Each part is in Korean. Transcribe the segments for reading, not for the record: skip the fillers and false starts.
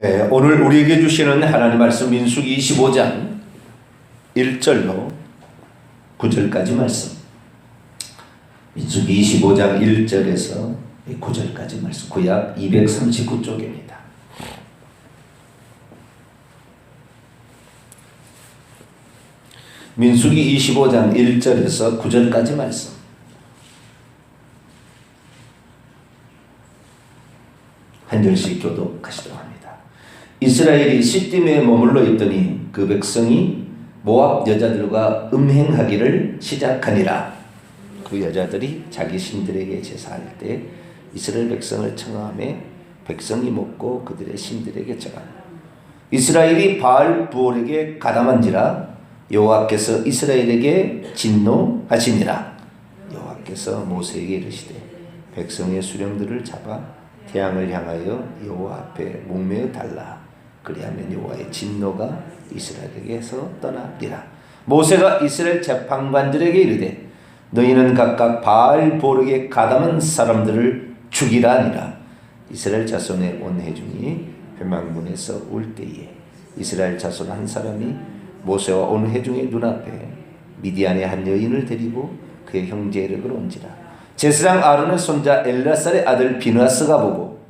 네, 오늘 우리에게 주시는 하나님 말씀 민수기 25장 1절로 9절까지 말씀. 민수기 25장 1절에서 9절까지 말씀. 구약 239쪽입니다. 민수기 25장 1절에서 9절까지 말씀. 한 절씩 교독하시도록 합니다. 이스라엘이 시딤에 머물러 있더니 그 백성이 모압 여자들과 음행하기를 시작하니라. 그 여자들이 자기 신들에게 제사할 때 이스라엘 백성을 청하며 백성이 먹고 그들의 신들에게 청하며 이스라엘이 바알 부올에게 가담한지라 여호와께서 이스라엘에게 진노하시니라. 여호와께서 모세에게 이르시되 백성의 수령들을 잡아 태양을 향하여 여호와 앞에 목매어 달라. 그리하면 여호와의 진노가 이스라엘에게서 떠나리라. 모세가 이스라엘 재판관들에게 이르되 너희는 각각 바알 보르게 가담한 사람들을 죽이라 하니라. 이스라엘 자손의 온 회중이 회막문에서 올 때에 이스라엘 자손 한 사람이 모세와 온 회중의 눈앞에 미디안의 한 여인을 데리고 그의 형제에게로 온지라. 제사장 아론의 손자 엘라살의 아들 비느하스가 보고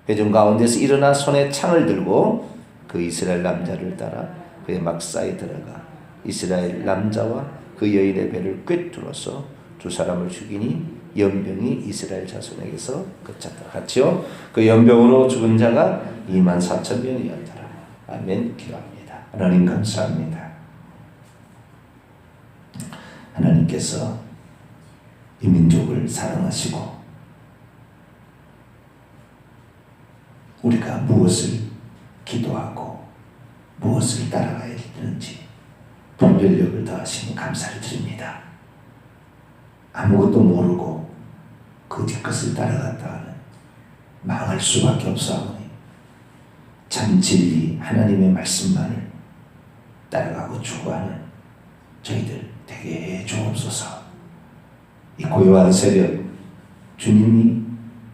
회중 가운데서 일어나 손에 창을 들고 그 이스라엘 남자를 따라 그의 막사에 들어가 이스라엘 남자와 그 여인의 배를 꿰뚫어서 두 사람을 죽이니 연병이 이스라엘 자손에게서 그쳤다. 같이요. 그 연병으로 죽은 자가 24,000명이었더라. 아멘. 기도합니다. 하나님 감사합니다. 하나님께서 이 민족을 사랑하시고 우리가 무엇을 기도하고 무엇을 따라가야 되는지 분별력을 더하시니 감사를 드립니다. 아무것도 모르고 거짓 것을 따라갔다가는 망할 수밖에 없사오니 참 진리 하나님의 말씀만을 따라가고 추구하는 저희들 되게 해 주옵소서. 이 고요한 새벽 주님이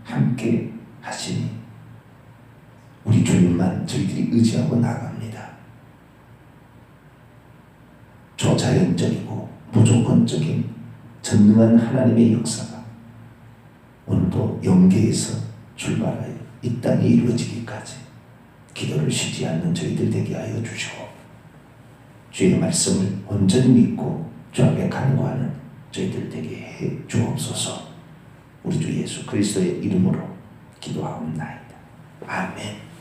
함께 하시니 우리 주님만 저희들이 의지하고 나갑니다. 초자연적이고 무조건적인 전능한 하나님의 역사가 오늘도 영계에서 출발하여 이 땅에 이루어지기까지 기도를 쉬지 않는 저희들 되게 하여 주시고 주의 말씀을 온전히 믿고 주 앞에 간구하는 저희들 되게 해 주옵소서. 우리 주 예수 그리스도의 이름으로 기도하옵나이다. 아멘.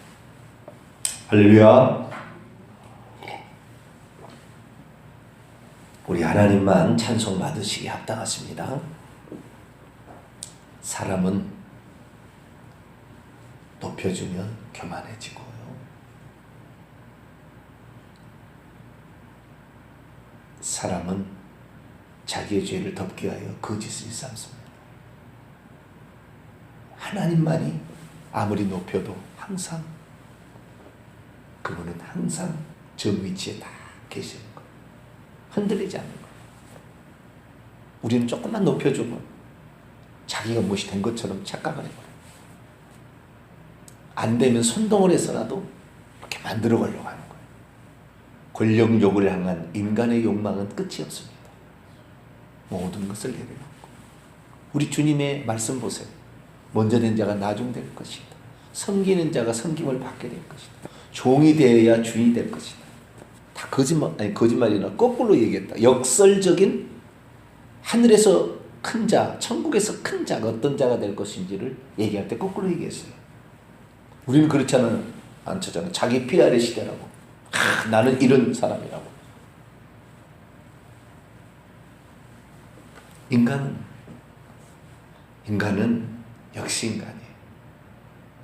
할렐루야. 우리 하나님만 찬송 받으시기 합당하십니다. 사람은 높여주면 교만해지고요. 사람은 자기의 죄를 덮기 위하여 거짓을 삼습니다. 하나님만이 아무리 높여도 항상 그분은 항상 저 위치에 다 계시는 거예요. 흔들리지 않는 거예요. 우리는 조금만 높여주면 자기가 무엇이 된 것처럼 착각을 해버려요. 안 되면 선동을 해서라도 이렇게 만들어 가려고 하는 거예요. 권력욕을 향한 인간의 욕망은 끝이 없습니다. 모든 것을 내려놓고 우리 주님의 말씀 보세요. 먼저 된 자가 나중 될 것이다. 섬기는 자가 섬김을 받게 될 것이다. 종이 되어야 주인이 될 것이다. 다 거짓말이나 거꾸로 얘기했다. 역설적인 하늘에서 큰 자, 천국에서 큰 자가 어떤 자가 될 것인지를 얘기할 때 거꾸로 얘기했어요. 우리는 그렇지 않잖아요. 자기 PR의 시대라고. 나는 이런 사람이라고. 인간은 역시 인간이에요.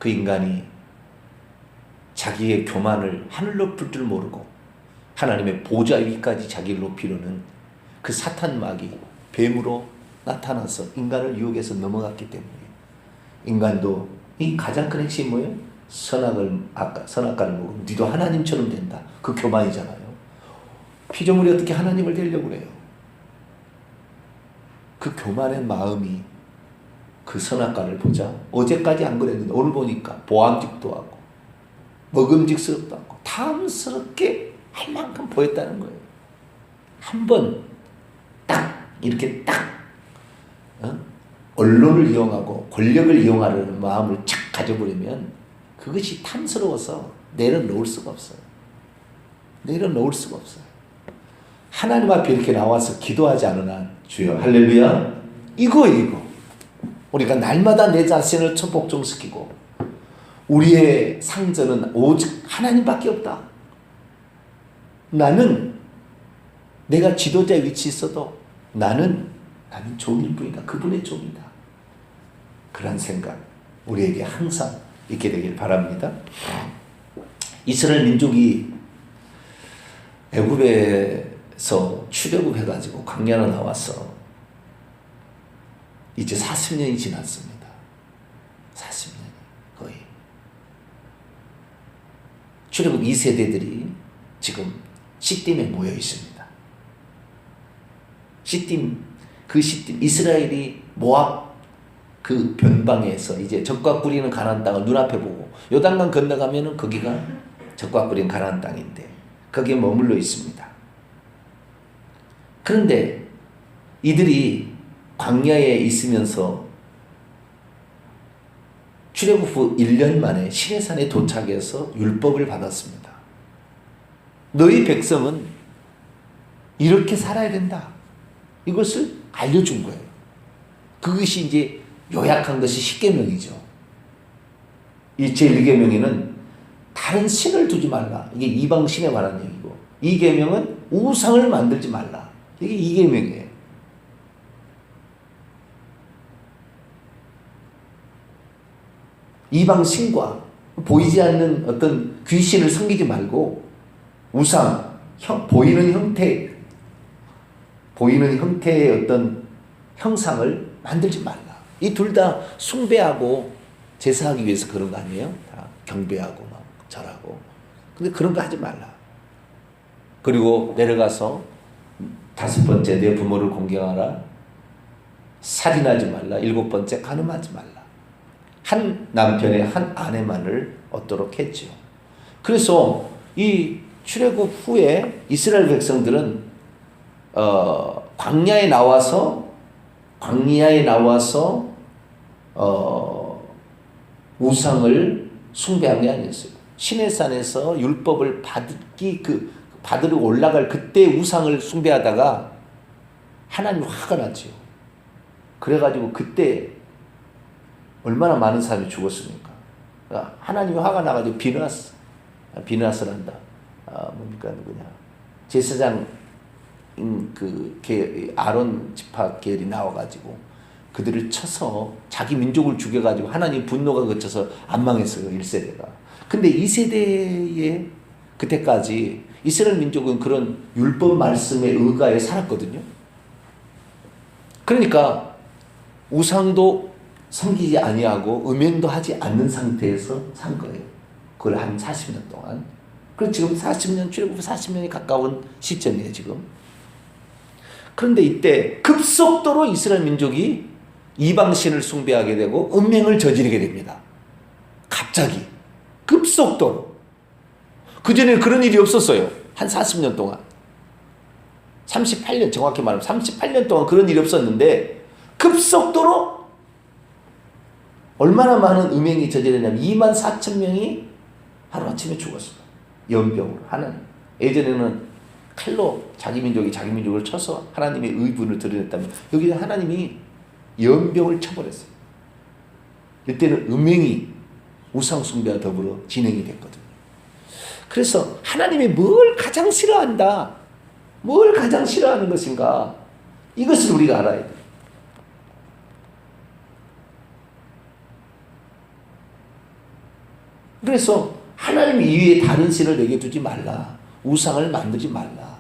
그 인간이 자기의 교만을 하늘 높일 줄 모르고 하나님의 보좌 위까지 자기를 높이려는 그 사탄 마귀 뱀으로 나타나서 인간을 유혹해서 넘어갔기 때문에 인간도 이 가장 큰 핵심이 뭐예요? 선악과를 먹으면 니도 하나님처럼 된다. 그 교만이잖아요. 피조물이 어떻게 하나님을 되려고 그래요? 그 교만의 마음이 그 선악과를 보자 어제까지 안 그랬는데 오늘 보니까 보암직도 하고 먹음직스럽도 않고 탐스럽게 할 만큼 보였다는 거예요. 한번 딱 이렇게 딱 언론을 이용하고 권력을 이용하려는 마음을 착 가져버리면 그것이 탐스러워서 내려놓을 수가 없어요. 내려놓을 수가 없어요. 하나님 앞에 이렇게 나와서 기도하지 않은 한 주여 할렐루야 이거 우리가 날마다 내 자신을 복종시키고 우리의 상전은 오직 하나님밖에 없다. 나는 내가 지도자 위치에 있어도 나는 종일 뿐이다. 그분의 종이다. 그런 생각 우리에게 항상 있게 되길 바랍니다. 이스라엘 민족이 애굽에서 출애굽해가지고 광야로 나와서 이제 40년이 지났습니다. 40년이 거의. 출애굽 2세대들이 지금 시딤에 모여 있습니다. 시딤 이스라엘이 모압 그 변방에서 이제 적과 꿀이는 가나안 땅을 눈앞에 보고 요단강 건너가면은 거기가 적과 꿀인 가나안 땅인데 거기에 머물러 있습니다. 그런데 이들이 광야에 있으면서 출애굽 후 1년 만에 시내산에 도착해서 율법을 받았습니다. 너희 백성은 이렇게 살아야 된다. 이것을 알려준 거예요. 그것이 이제 요약한 것이 10계명이죠. 이 제1계명에는 다른 신을 두지 말라. 이게 이방 신에 관한 얘기고 2계명은 우상을 만들지 말라. 이게 2계명이에요. 이방 신과 보이지 않는 어떤 귀신을 섬기지 말고 우상, 보이는 형태의 어떤 형상을 만들지 말라. 이 둘 다 숭배하고 제사하기 위해서 그런 거 아니에요? 다 경배하고 막 절하고. 근데 그런 거 하지 말라. 그리고 내려가서 5번째 내 부모를 공경하라. 살인하지 말라. 7번째 간음하지 말라. 한 남편의 한 아내만을 얻도록 했죠. 그래서 이 출애굽 후에 이스라엘 백성들은 광야에 나와서 우상을 숭배한 게 아니었어요. 시내산에서 율법을 받으러 올라갈 그때 우상을 숭배하다가 하나님 화가 났죠. 그래가지고 그때 얼마나 많은 사람이 죽었습니까? 하나님이 화가 나가지고 비느하스를 한다. 뭡니까 누구냐? 제사장 아론 지파 계열이 나와가지고 그들을 쳐서 자기 민족을 죽여가지고 하나님 분노가 거쳐서 안 망했어요. 1세대가. 근데 2세대에 그때까지 이스라엘 민족은 그런 율법 말씀의 의가에 살았거든요. 그러니까 우상도 섬기지 아니하고 음행도 하지 않는 상태에서 산 거예요. 그걸 한 40년 동안. 그리고 지금 40년, 출애굽 40년이 가까운 시점이에요, 지금. 그런데 이때 급속도로 이스라엘 민족이 이방신을 숭배하게 되고 음행을 저지르게 됩니다. 갑자기. 급속도로. 그전에는 그런 일이 없었어요. 한 40년 동안. 38년, 정확히 말하면 38년 동안 그런 일이 없었는데 급속도로 얼마나 많은 음행이 저지르냐면 24,000명이 하루아침에 죽었어요. 연병으로. 하나님. 예전에는 칼로 자기 민족을 쳐서 하나님의 의분을 드러냈다면 여기는 하나님이 연병을 쳐버렸어요. 이때는 음행이 우상 숭배와 더불어 진행이 됐거든요. 그래서 하나님이 뭘 가장 싫어한다. 뭘 가장 싫어하는 것인가. 이것을 우리가 알아야 돼요. 그래서 하나님 이외에 다른 신을 내게 두지 말라. 우상을 만들지 말라.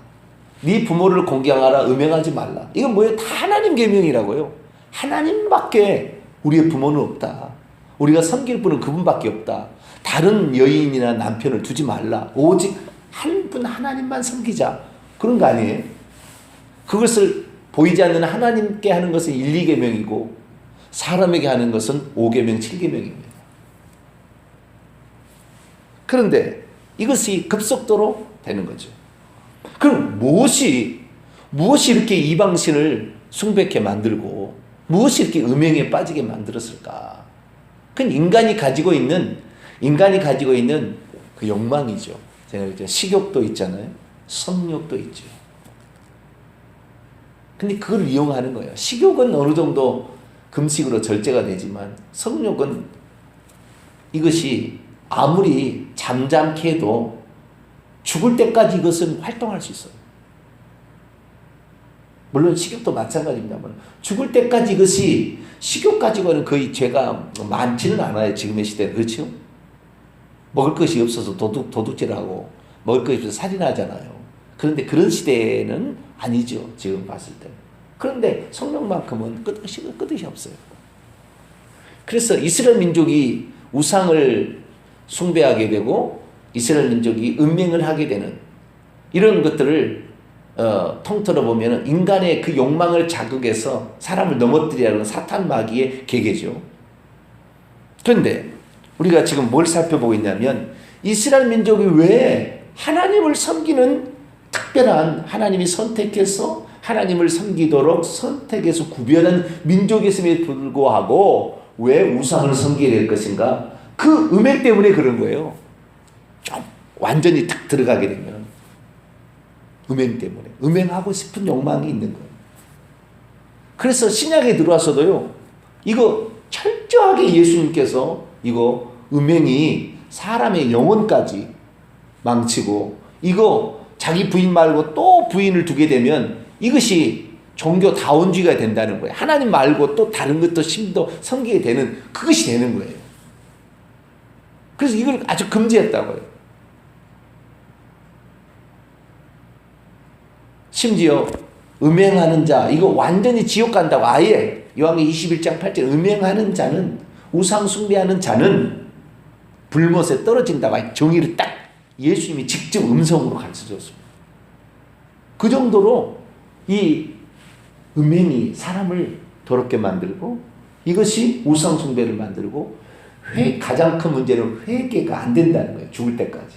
네 부모를 공경하라. 음행하지 말라. 이건 뭐예요? 다 하나님 계명이라고요. 하나님밖에 우리의 부모는 없다. 우리가 섬길 분은 그분밖에 없다. 다른 여인이나 남편을 두지 말라. 오직 한 분 하나님만 섬기자. 그런 거 아니에요? 그것을 보이지 않는 하나님께 하는 것은 1, 2계명이고 사람에게 하는 것은 5계명, 7계명입니다. 그런데 이것이 급속도로 되는 거죠. 그럼 무엇이 이렇게 이방신을 숭배케 만들고 무엇이 이렇게 음행에 빠지게 만들었을까? 그건 인간이 가지고 있는 그 욕망이죠. 제가 식욕도 있잖아요. 성욕도 있죠. 근데 그걸 이용하는 거예요. 식욕은 어느 정도 금식으로 절제가 되지만 성욕은 이것이 아무리 잠잠케 해도 죽을 때까지 이것은 활동할 수 있어요. 물론 식욕도 마찬가지입니다만 죽을 때까지 이것이 식욕 가지고는 거의 죄가 많지는 않아요. 지금의 시대는. 그렇죠? 먹을 것이 없어서 도둑질하고 먹을 것이 없어서 살인하잖아요. 그런데 그런 시대는 아니죠. 지금 봤을 때. 그런데 성령만큼은 끝이 없어요. 그래서 이스라엘 민족이 우상을 숭배하게 되고 이스라엘 민족이 음행을 하게 되는 이런 것들을 통틀어 보면 인간의 그 욕망을 자극해서 사람을 넘어뜨리려는 사탄 마귀의 계계죠. 그런데 우리가 지금 뭘 살펴보고 있냐면 이스라엘 민족이 왜 하나님을 섬기는 특별한 하나님이 선택해서 하나님을 섬기도록 선택해서 구별한 민족이었음에 불구하고 왜 우상을 섬기게 될 것인가? 그 음행 때문에 그런 거예요. 좀 완전히 탁 들어가게 되면 음행 때문에 음행하고 싶은 욕망이 있는 거예요. 그래서 신약에 들어와서도요, 이거 철저하게 예수님께서 이거 음행이 사람의 영혼까지 망치고 이거 자기 부인 말고 또 부인을 두게 되면 이것이 종교다원주의가 된다는 거예요. 하나님 말고 또 다른 것도 심도 섬기게 되는 그것이 되는 거예요. 그래서 이걸 아주 금지했다고요. 심지어 음행하는 자 이거 완전히 지옥 간다고 아예 요한계시록 21장 8절 음행하는 자는 우상 숭배하는 자는 불못에 떨어진다고 정의를 딱 예수님이 직접 음성으로 가르쳐줬습니다. 그 정도로 이 음행이 사람을 더럽게 만들고 이것이 우상 숭배를 만들고 가장 큰 문제는 회개가 안 된다는 거예요. 죽을 때까지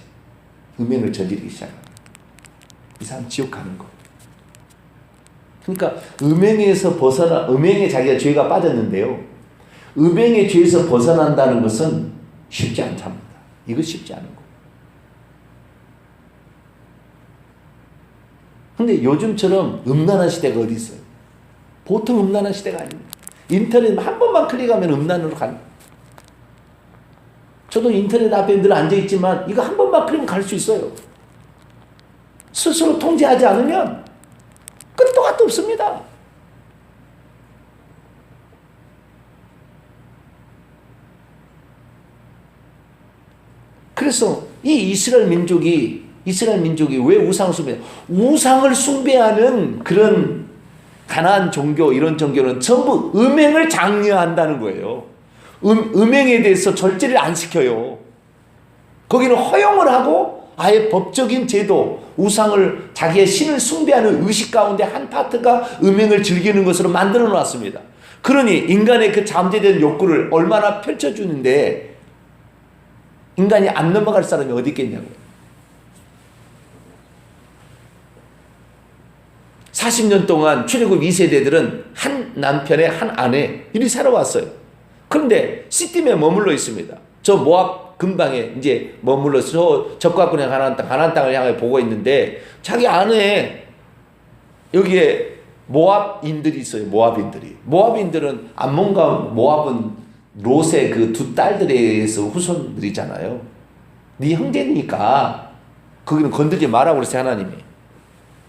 음행을 저지르기 시작합니다. 이 사람 지옥 가는 거예요. 그러니까 음행에서 음행에 자기가 죄가 빠졌는데요. 음행의 죄에서 벗어난다는 것은 쉽지 않답니다. 이거 쉽지 않은 거예요. 근데 요즘처럼 음란한 시대가 어디 있어요? 보통 음란한 시대가 아닙니다. 인터넷 한 번만 클릭하면 음란으로 갑니다. 저도 인터넷 앞에 늘 앉아있지만 이거 한 번만 클릭하면 갈 수 있어요. 스스로 통제하지 않으면 끝도 갓도 없습니다. 그래서 이 이스라엘 민족이 왜 우상을 숭배하는 그런 가나안 종교 이런 종교는 전부 음행을 장려한다는 거예요. 음행에 대해서 절제를 안 시켜요. 거기는 허용을 하고 아예 법적인 제도 우상을 자기의 신을 숭배하는 의식 가운데 한 파트가 음행을 즐기는 것으로 만들어 놨습니다. 그러니 인간의 그 잠재된 욕구를 얼마나 펼쳐주는데 인간이 안 넘어갈 사람이 어디 있겠냐고요. 40년 동안 출애굽 2세대들은 한 남편의 한 아내 이리 살아왔어요. 그런데 시딤에 머물러 있습니다. 저 모압 근방에 이제 머물러서 적과군의 가나안 땅을 향해 보고 있는데 자기 아내 여기에 모압인들이 있어요. 모압인들은 암몬과 모압은 롯의 그 두 딸들에 의해서 후손들이잖아요. 네 형제니까 거기는 건들지 마라 그랬어요. 하나님이.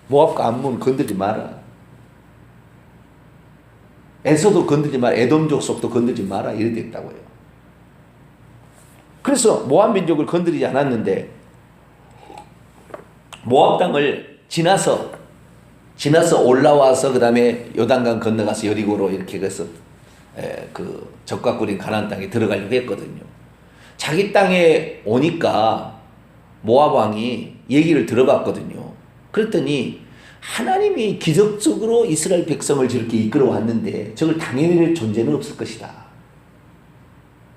모압과 암몬 건들지 마라. 에서도 건들지 마라. 에돔 족속도 건들지 마라. 이래 됐다고요. 그래서 모압 민족을 건드리지 않았는데 모압 땅을 지나서 올라와서 그 다음에 요단강 건너가서 여리고로 이렇게 해서 그 적과 꿀인 가나안 땅에 들어가려고 했거든요. 자기 땅에 오니까 모압 왕이 얘기를 들어봤거든요. 그랬더니 하나님이 기적적으로 이스라엘 백성을 저렇게 이끌어 왔는데 저걸 당해낼 존재는 없을 것이다.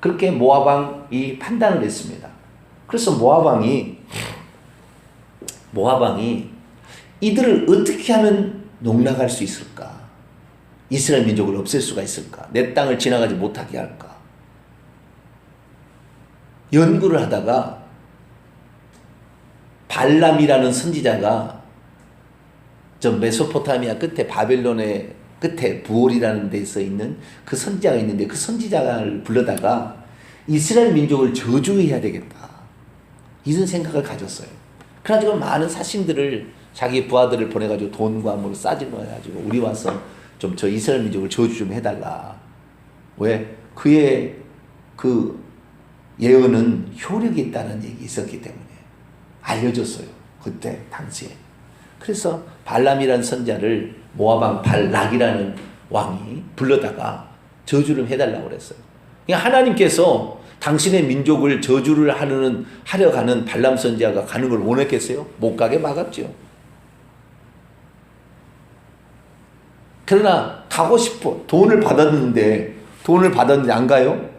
그렇게 모압 왕이 판단을 했습니다. 그래서 모압왕이 이들을 어떻게 하면 농락할 수 있을까? 이스라엘 민족을 없앨 수가 있을까? 내 땅을 지나가지 못하게 할까? 연구를 하다가 발람이라는 선지자가 저 메소포타미아 끝에 바벨론의 끝에 부올이라는 데서 있는 그 선지자가 있는데 그 선지자를 불러다가 이스라엘 민족을 저주해야 되겠다. 이런 생각을 가졌어요. 그래가지고 많은 사신들을 자기 부하들을 보내가지고 돈과 뭐 싸질러가지고 우리 와서 좀 저 이스라엘 민족을 저주 좀 해달라. 왜? 그의 그 예언은 효력이 있다는 얘기 있었기 때문에 알려줬어요. 그때 당시에. 그래서 발람이라는 선자를 모압왕 발락이라는 왕이 불러다가 저주를 해달라고 그랬어요. 그러니까 하나님께서 당신의 민족을 저주를 하려 가는 발람 선지자가 가는 걸 원했겠어요? 못 가게 막았죠. 그러나 가고 싶어. 돈을 받았는데 안 가요?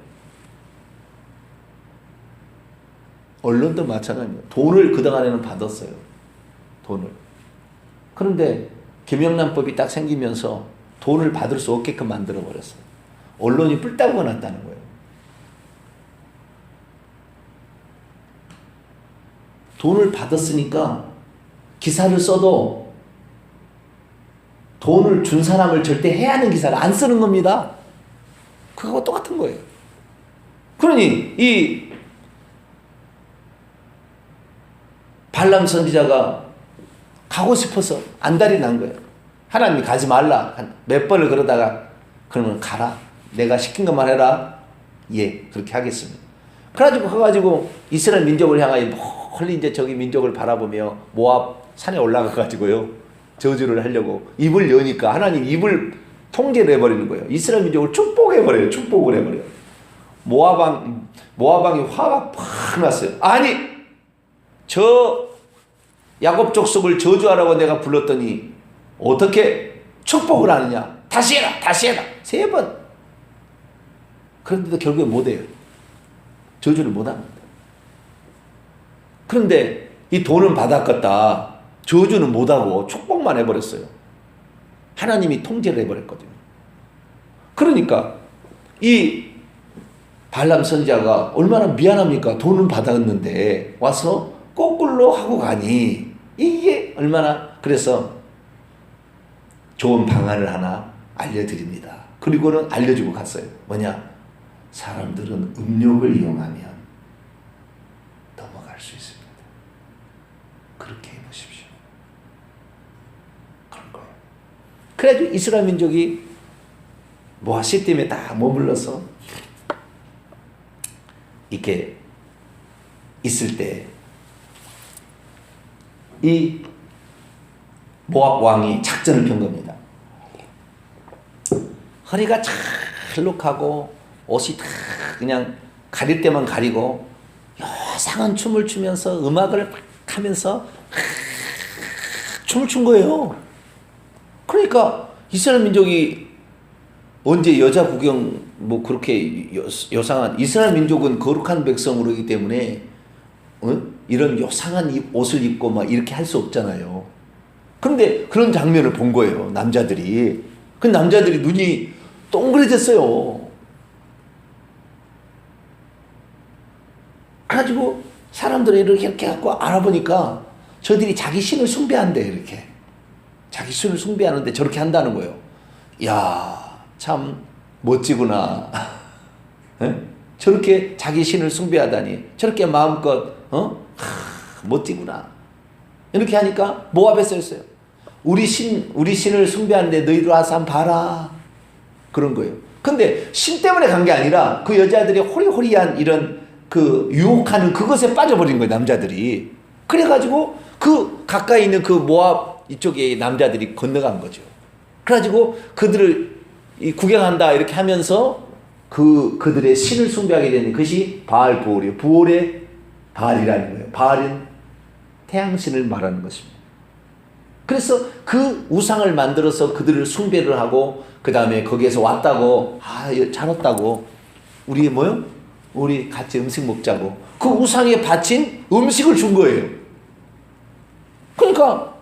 언론도 마찬가지입니다. 돈을 그동안에는 받았어요. 돈을. 그런데 김영란법이 딱 생기면서 돈을 받을 수 없게끔 만들어버렸어요. 언론이 뿔따구가 났다는 거예요. 돈을 받았으니까 기사를 써도 돈을 준 사람을 절대 해야 하는 기사를 안 쓰는 겁니다. 그거하고 똑같은 거예요. 그러니 이 발람 선지자가 가고 싶어서 안달이 난 거예요. 하나님이 가지 말라. 몇 번을 그러다가 그러면 가라. 내가 시킨 것만 해라. 예, 그렇게 하겠습니다. 그래가지고 이스라엘 민족을 향하여 멀리 이제 저기 민족을 바라보며 모압 산에 올라가가지고요. 저주를 하려고 입을 여니까 하나님 입을 통제를 해버리는 거예요. 이스라엘 민족을 축복해버려요. 축복을 해버려요. 모압왕이 화가 팍 났어요. 아니 저 야곱 족속을 저주하라고 내가 불렀더니 어떻게 축복을 하느냐. 다시 해라. 3번. 그런데도 결국에 못해요. 저주를 못합니다. 그런데 이 돈은 받았겠다. 저주는 못하고 축복만 해버렸어요. 하나님이 통제를 해버렸거든요. 그러니까 이 발람 선지자가 얼마나 미안합니까? 돈은 받았는데 와서 거꾸로 하고 가니 이게 얼마나. 그래서 좋은 방안을 하나 알려드립니다. 그리고는 알려주고 갔어요. 뭐냐? 사람들은 음욕을 이용하면 넘어갈 수 있습니다. 그렇게 해보십시오. 그런 거예요. 그래가지고 이스라엘 민족이 시딤에 딱 머물러서 이렇게 있을 때 이 모압 왕이 작전을 편 겁니다. 허리가 찰록하고 옷이 다 그냥 가릴 때만 가리고 요상한 춤을 추면서 음악을 막 하면서 춤을 춘 거예요. 그러니까 이스라엘 민족이 언제 여자 구경 그렇게 요상한, 이스라엘 민족은 거룩한 백성으로기 때문에 이런 요상한 옷을 입고 막 이렇게 할 수 없잖아요. 그런데 그런 장면을 본 거예요. 남자들이. 그 남자들이 눈이 동그래졌어요. 그래가지고 사람들이 이렇게 갖고 알아보니까 저들이 자기 신을 숭배한대. 이렇게 자기 신을 숭배하는데 저렇게 한다는 거예요. 야, 참 멋지구나. 저렇게 자기 신을 숭배하다니. 저렇게 마음껏 멋지구나. 이렇게 하니까 모압에서 했어요. 우리 신을 숭배하는데 너희들 와서 한번 봐라. 그런 거예요. 근데 신 때문에 간 게 아니라 그 여자들이 호리호리한 이런 그 유혹하는 그것에 빠져버린 거예요. 남자들이. 그래가지고 그 가까이 있는 그 모압 이쪽에 남자들이 건너간 거죠. 그래가지고 그들을 구경한다 이렇게 하면서 그들의 신을 숭배하게 되는 것이 바알 부올이에요. 부올의 바알이라는 거예요. 바알은 태양신을 말하는 것입니다. 그래서 그 우상을 만들어서 그들을 숭배를 하고 그 다음에 거기에서 왔다고 잘 왔다고 우리 같이 음식 먹자고 그 우상에 바친 음식을 준 거예요. 그러니까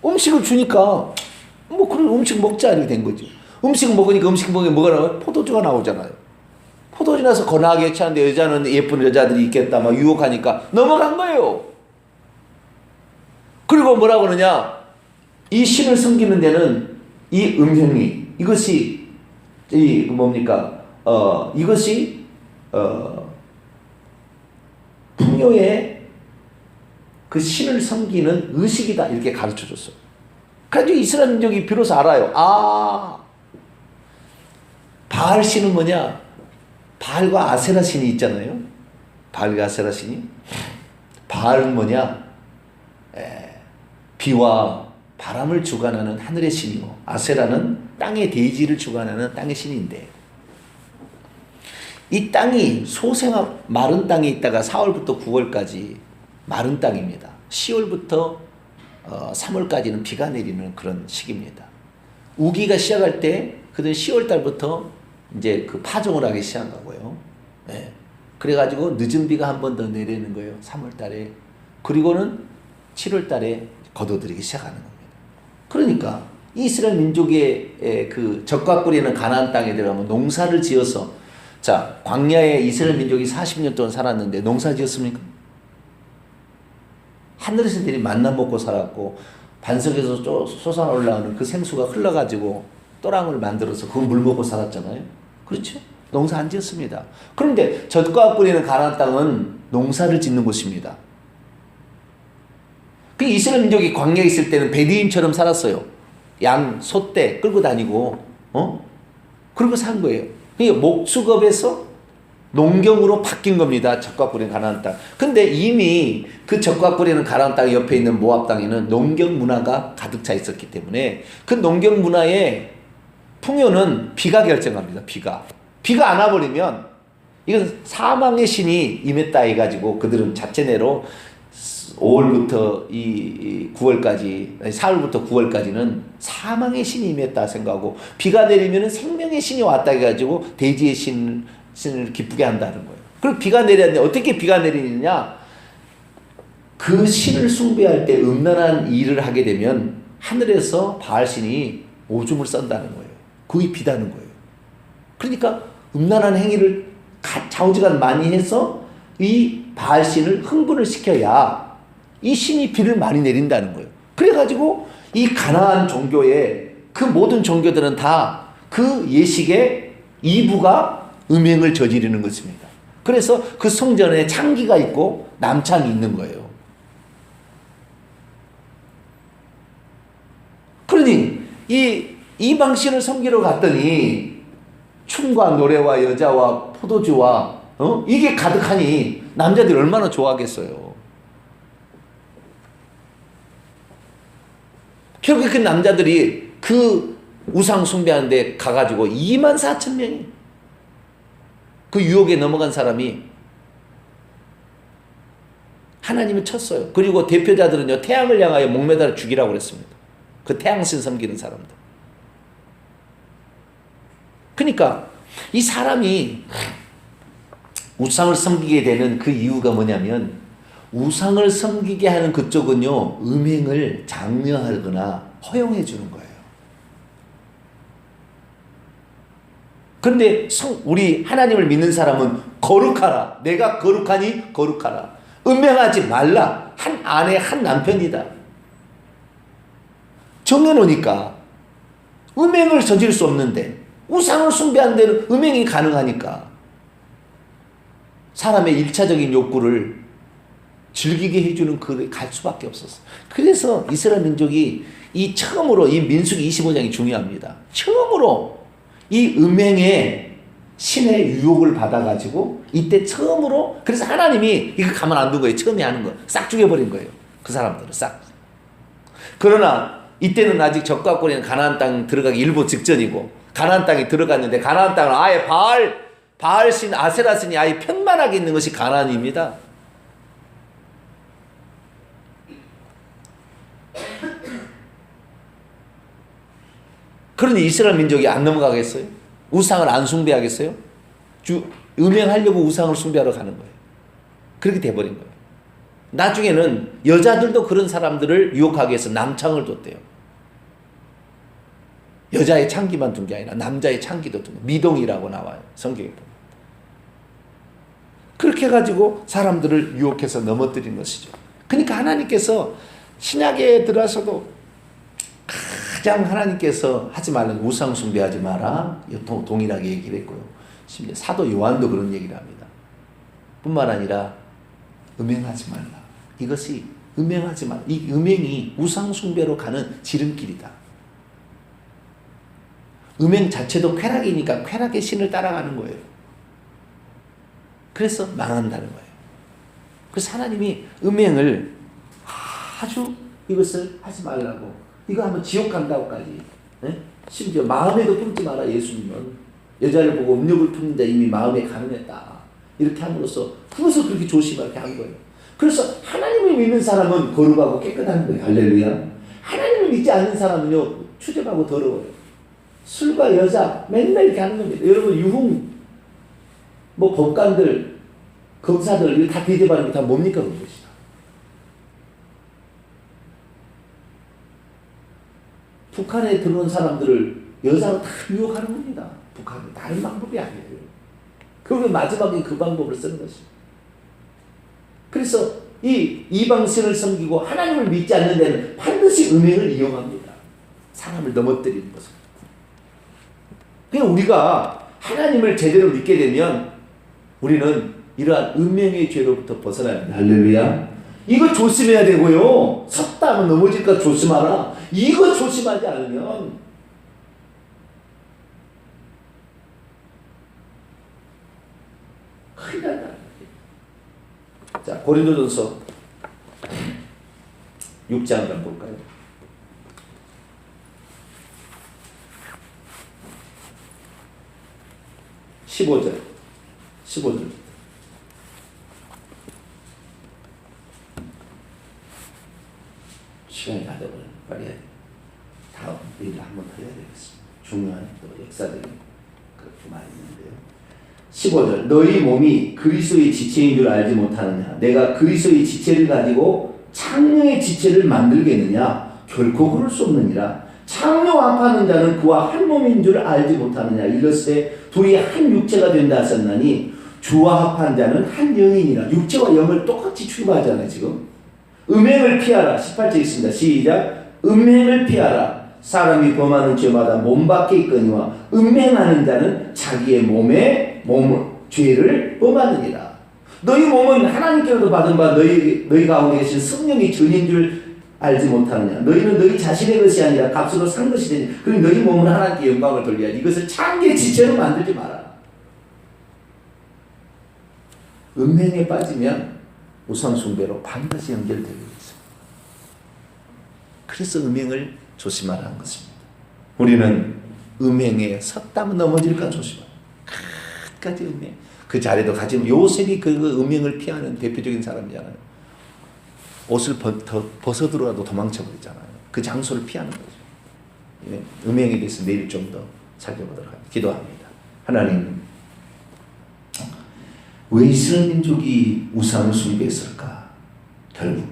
음식을 주니까 뭐 그런 음식 먹자 이렇게 된 거죠. 음식 먹으니까 음식 먹으면 뭐가 나와요? 포도주가 나오잖아요. 포도주 나서 거나하게 취하는데 여자는 예쁜 여자들이 있겠다 막 유혹하니까 넘어간 거예요. 그리고 뭐라고 그러냐? 이 신을 섬기는 데는 이 음행이 이것이 이 뭡니까? 이것이 풍요의 그 신을 섬기는 의식이다 이렇게 가르쳐 줬어요. 그래서 이스라엘 민족이 비로소 알아요. 바알 신은 뭐냐? 바알과 아세라 신이 있잖아요. 바알과 아세라 신이. 바알은 뭐냐? 비와 바람을 주관하는 하늘의 신이고 아세라는 땅의 대지를 주관하는 땅의 신인데 이 땅이 소생한 마른 땅에 있다가 4월부터 9월까지 마른 땅입니다. 10월부터 3월까지는 비가 내리는 그런 시기입니다. 우기가 시작할 때 그들 10월 달부터 이제 그 파종을 하기 시작한 거고요. 네. 그래가지고 늦은 비가 한 번 더 내리는 거예요. 3월 달에. 그리고는 7월 달에 거둬들이기 시작하는 겁니다. 그러니까 이스라엘 민족의 그 적과 뿌리는 가나안 땅에 들어가면 농사를 지어서 자 광야에 이스라엘 민족이 40년 동안 살았는데 농사 지었습니까? 하늘에서 들이 만나 먹고 살았고 반석에서 솟아 올라오는 그 생수가 흘러가지고 또랑을 만들어서 그 물 먹고 살았잖아요. 그렇죠? 농사 안 지었습니다. 그런데 젖과 뿌리는 가나안 땅은 농사를 짓는 곳입니다. 그 이스라엘 민족이 광야에 있을 때는 베두인처럼 살았어요. 양, 소떼 끌고 다니고 그러고 산 거예요. 그러니까 목축업에서 농경으로 바뀐 겁니다. 젖과 뿌리는 가나안 땅. 근데 이미 그 젖과 뿌리는 가나안 땅 옆에 있는 모압 땅에는 농경 문화가 가득 차 있었기 때문에 그 농경 문화의 풍요는 비가 결정합니다. 비가 안 와버리면 이건 사망의 신이 임했다 해가지고 그들은 자체내로 5월부터 이 9월까지 4월부터 9월까지는 사망의 신이 임했다 생각하고 비가 내리면 생명의 신이 왔다 해가지고 대지의 신을 기쁘게 한다는 거예요. 그리고 비가 내렸는데 어떻게 비가 내리느냐? 그 신을 숭배할 때 음란한 일을 하게 되면 하늘에서 바알 신이 오줌을 싼다는 거예요. 거의 비다는 거예요. 그러니까 음란한 행위를 좌우지간 많이 해서 이 바알 신을 흥분을 시켜야 이 신이 비를 많이 내린다는 거예요. 그래가지고 이 가나안 종교의 그 모든 종교들은 다 그 예식의 이부가 음행을 저지르는 것입니다. 그래서 그 성전에 창기가 있고 남창이 있는 거예요. 그러니 이 이방신을 섬기러 갔더니 춤과 노래와 여자와 포도주와 이게 가득하니 남자들이 얼마나 좋아하겠어요. 결국에 그 남자들이 그 우상 숭배하는 데 가가지고 24,000명이 그 유혹에 넘어간 사람이 하나님을 쳤어요. 그리고 대표자들은요 태양을 향하여 목매달아 죽이라고 그랬습니다. 그 태양신 섬기는 사람들. 그러니까 이 사람이 우상을 섬기게 되는 그 이유가 뭐냐면 우상을 섬기게 하는 그쪽은요 음행을 장려하거나 허용해 주는 거예요. 그런데 우리 하나님을 믿는 사람은 거룩하라. 내가 거룩하니 거룩하라. 음행하지 말라. 한 아내 한 남편이다. 정해놓으니까 음행을 저질 수 없는데 우상을 숭배하는 데는 음행이 가능하니까 사람의 일차적인 욕구를 즐기게 해주는 그를 갈 수밖에 없었어. 그래서 이스라엘 민족이 이 처음으로 이 민수기 25장이 중요합니다. 처음으로 이 음행의 신의 유혹을 받아가지고 이때 처음으로 그래서 하나님이 이거 가만 안 둔 거예요. 처음에 하는 거 싹 죽여버린 거예요. 그 사람들을 싹. 그러나 이때는 아직 적과 꼬리는 가나안 땅 들어가기 일보 직전이고 가나안 땅에 들어갔는데 가나안 땅은 아예 바알신 아세라신이 아예 편만하게 있는 것이 가나안입니다. 그러니 이스라엘 민족이 안 넘어가겠어요? 우상을 안 숭배하겠어요? 음행하려고 우상을 숭배하러 가는 거예요. 그렇게 돼버린 거예요. 나중에는 여자들도 그런 사람들을 유혹하기 위해서 남창을 뒀대요. 여자의 창기만 둔 게 아니라 남자의 창기도 둔 거예요. 미동이라고 나와요. 성경에 보면. 그렇게 해가지고 사람들을 유혹해서 넘어뜨린 것이죠. 그러니까 하나님께서 신약에 들어서도 가장 하나님께서 하지 말라는 우상 숭배하지 마라 동일하게 얘기를 했고요. 심지어 사도 요한도 그런 얘기를 합니다. 뿐만 아니라 음행하지 말라. 이것이 음행하지 말라. 이 음행이 우상 숭배로 가는 지름길이다. 음행 자체도 쾌락이니까 쾌락의 신을 따라가는 거예요. 그래서 망한다는 거예요. 그래서 하나님이 음행을 아주 이것을 하지 말라고, 이거 하면 지옥 간다고까지, 네? 심지어 마음에도 품지 마라. 예수님은 여자를 보고 음욕을 품는데 이미 마음에 가늠했다 이렇게 함으로써 그것을 그렇게 조심하게 한 거예요. 그래서 하나님을 믿는 사람은 거룩하고 깨끗한 거예요. 할렐루야. 하나님을 믿지 않는 사람은요 추잡하고 더러워요. 술과 여자 맨날 이렇게 하는 겁니다. 여러분 유흥 뭐 법관들 검사들 이거 다 대접하는 게 다 뭡니까 그것이다. 북한에 들어온 사람들을 여자로 다 유혹하는 겁니다. 북한은 다른 방법이 아니에요. 그리고 마지막에 그 방법을 쓰는 것입니다. 그래서 이 이방신을 섬기고 하나님을 믿지 않는 데는 반드시 음행을 이용합니다. 사람을 넘어뜨리는 것은. 그러니까 우리가 하나님을 제대로 믿게 되면 우리는 이러한 음행의 죄로부터 벗어나야 합니다. 할렐루야. 이거 조심해야 되고요. 섰다 하면 넘어질까 조심하라. 이거 조심하지 않으면 큰일 난다. 자, 고린도전서 6장을 한번 볼까요? 15절. 시간이 다 되면 빨리 해야 돼. 다음 일을 한번 더 해야 되겠습니다. 중요한 또 역사들이 그렇게 많이 있는데요. 15절. 너희 몸이 그리스도의 지체인 줄 알지 못하느냐? 내가 그리스도의 지체를 가지고 창녀의 지체를 만들겠느냐? 결코 그럴 수 없느니라. 창녀 합하는 자는 그와 한 몸인 줄 알지 못하느냐? 이것에 둘이 한 육체가 된다 하셨나니 주와 합한 자는 한 영이니라. 육체와 영을 똑같이 취급하잖아요 지금. 음행을 피하라. 18절 있습니다. 시작. 음행을 피하라. 사람이 범하는 죄마다 몸 밖에 있거니와 음행하는 자는 자기의 몸을 죄를 범하느니라. 너희 몸은 하나님께로도 받은 바 너희 가운데 계신 성령이 전인 줄 알지 못하느냐. 너희는 너희 자신의 것이 아니라 값으로 산 것이 되니 그럼 너희 몸은 하나님께 영광을 돌려야지. 이것을 창기의 지체로 만들지 마라. 음행에 빠지면 우상 숭배로 반드시 연결되게 있습니다. 그래서 음행을 조심하라는 것입니다. 우리는 음행에 섰다면 넘어질까 조심하라. 끝까지 음행. 그 자리도 가지면 요셉이 그 음행을 피하는 대표적인 사람이잖아요. 옷을 벗어 들어가도 도망쳐 버리잖아요. 그 장소를 피하는 거죠. 예, 음행에 대해서 내일 좀 더 살펴보도록 합니다. 기도합니다. 하나님, 왜 이스라엘 민족이 우상을 숭배했을까? 결국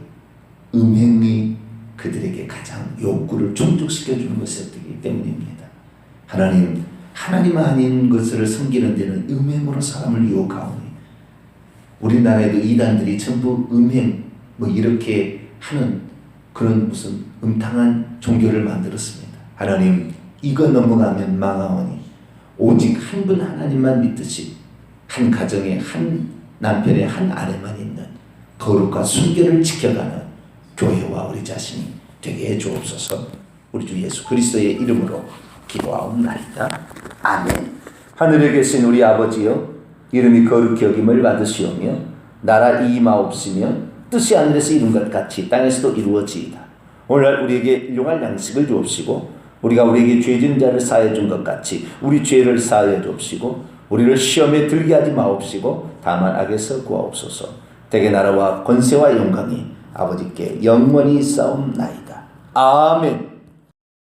음행이 그들에게 가장 욕구를 충족시켜주는 것이었기 때문입니다. 하나님 아닌 것을 섬기는 데는 음행으로 사람을 유혹하오니 우리나라에도 이단들이 전부 음행 이렇게 하는 그런 무슨 음탕한 종교를 만들었습니다. 하나님, 이거 넘어가면 망하오니 오직 한 분 하나님만 믿듯이 한 가정에 한 남편의 한 아내만 있는 거룩과 순결을 지켜가는 교회와 우리 자신이 되게 해주옵소서. 우리 주 예수 그리스도의 이름으로 기도하옵나이다. 아멘. 하늘에 계신 우리 아버지여, 이름이 거룩히 여김을 받으시오며 나라 임하옵시며 뜻이 하늘에서 이룬 것 같이 땅에서도 이루어지이다. 오늘날 우리에게 일용할 양식을 주옵시고 우리가 우리에게 죄진 자를 사하여 준 것 같이 우리 죄를 사하여 주옵시고 우리를 시험에 들게 하지 마옵시고 다만 악에서 구하옵소서. 대개 나라와 권세와 영광이 아버지께 영원히 있사옵나이다. 아멘.